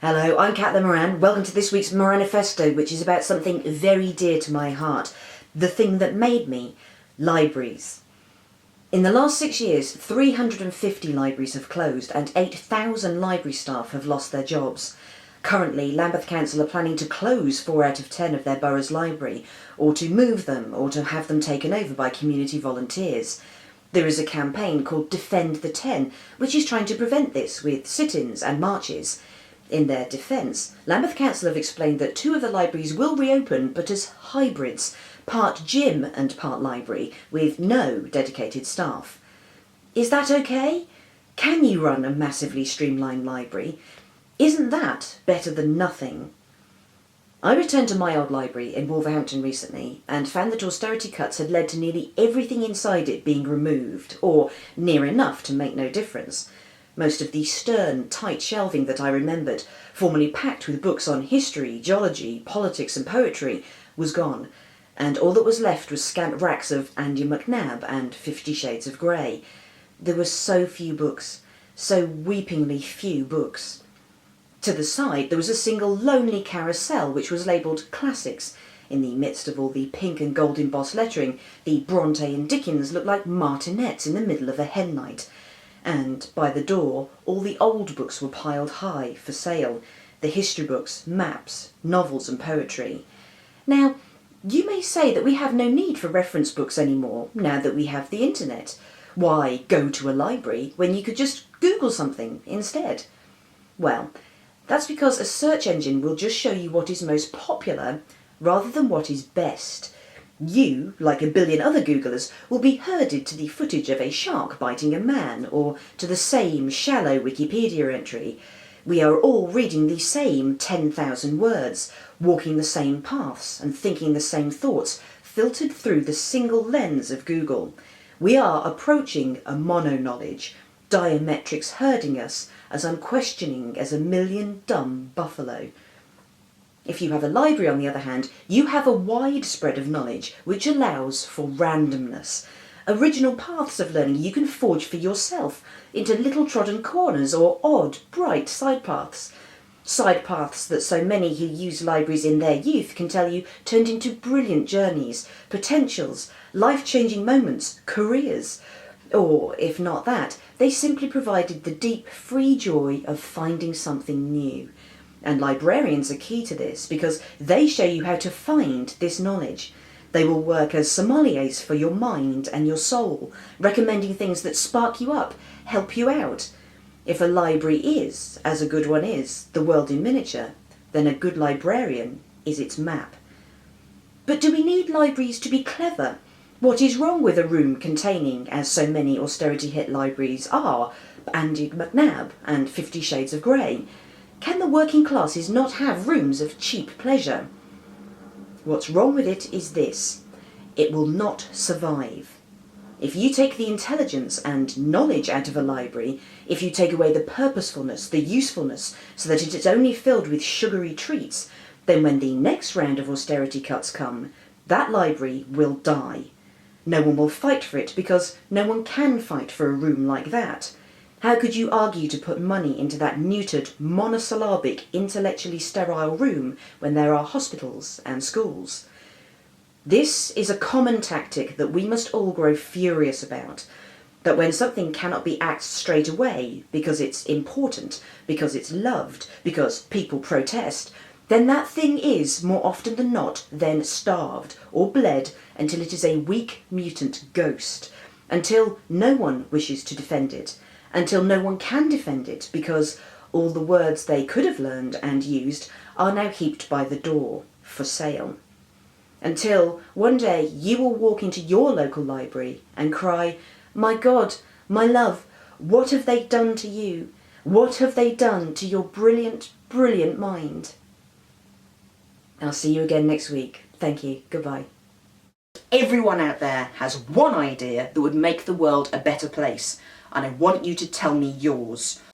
Hello, I'm Cat the Moran. Welcome to this week's Moranifesto, which is about something very dear to my heart. The thing that made me. Libraries. In the last 6 years, 350 libraries have closed and 8,000 library staff have lost their jobs. Currently, Lambeth Council are planning to close 4 out of 10 of their borough's library, or to move them, or to have them taken over by community volunteers. There is a campaign called Defend the 10, which is trying to prevent this with sit-ins and marches. In their defence, Lambeth Council have explained that 2 of the libraries will reopen, but as hybrids, part gym and part library, with no dedicated staff. Is that okay? Can you run a massively streamlined library? Isn't that better than nothing? I returned to my old library in Wolverhampton recently and found that austerity cuts had led to nearly everything inside it being removed, or near enough to make no difference. Most of the stern, tight shelving that I remembered, formerly packed with books on history, geology, politics and poetry, was gone, and all that was left was scant racks of Andy McNab and 50 Shades of Grey. There were so few books, so weepingly few books. To the side there was a single lonely carousel which was labelled Classics. In the midst of all the pink and gold embossed lettering, the Bronte and Dickens looked like martinets in the middle of a hen night. And by the door, all the old books were piled high for sale. The history books, maps, novels and poetry. Now, you may say that we have no need for reference books anymore, now that we have the internet. Why go to a library when you could just Google something instead? Well, that's because a search engine will just show you what is most popular rather than what is best. You, like a billion other Googlers, will be herded to the footage of a shark biting a man, or to the same shallow Wikipedia entry. We are all reading the same 10,000 words, walking the same paths and thinking the same thoughts, filtered through the single lens of Google. We are approaching a mono-knowledge, diametrics herding us as unquestioning as a million dumb buffalo. If you have a library, on the other hand, you have a wide spread of knowledge which allows for randomness. Original paths of learning you can forge for yourself into little trodden corners or odd, bright side paths. Side paths that so many who used libraries in their youth can tell you turned into brilliant journeys, potentials, life-changing moments, careers. Or, if not that, they simply provided the deep, free joy of finding something new. And librarians are key to this because they show you how to find this knowledge. They will work as sommeliers for your mind and your soul, recommending things that spark you up, help you out. If a library is, as a good one is, the world in miniature, then a good librarian is its map. But do we need libraries to be clever? What is wrong with a room containing, as so many austerity-hit libraries are, Andy McNab and 50 Shades of Grey? Can the working classes not have rooms of cheap pleasure? What's wrong with it is this: it will not survive. If you take the intelligence and knowledge out of a library, if you take away the purposefulness, the usefulness, so that it is only filled with sugary treats, then when the next round of austerity cuts come, that library will die. No one will fight for it because no one can fight for a room like that. How could you argue to put money into that neutered, monosyllabic, intellectually sterile room when there are hospitals and schools? This is a common tactic that we must all grow furious about. That when something cannot be axed straight away because it's important, because it's loved, because people protest, then that thing is, more often than not, then starved or bled until it is a weak mutant ghost, until no one wishes to defend it, until no one can defend it because all the words they could have learned and used are now heaped by the door, for sale. Until one day you will walk into your local library and cry, "My God, my love, what have they done to you? What have they done to your brilliant, brilliant mind?" I'll see you again next week. Thank you. Goodbye. Everyone out there has one idea that would make the world a better place, and I want you to tell me yours.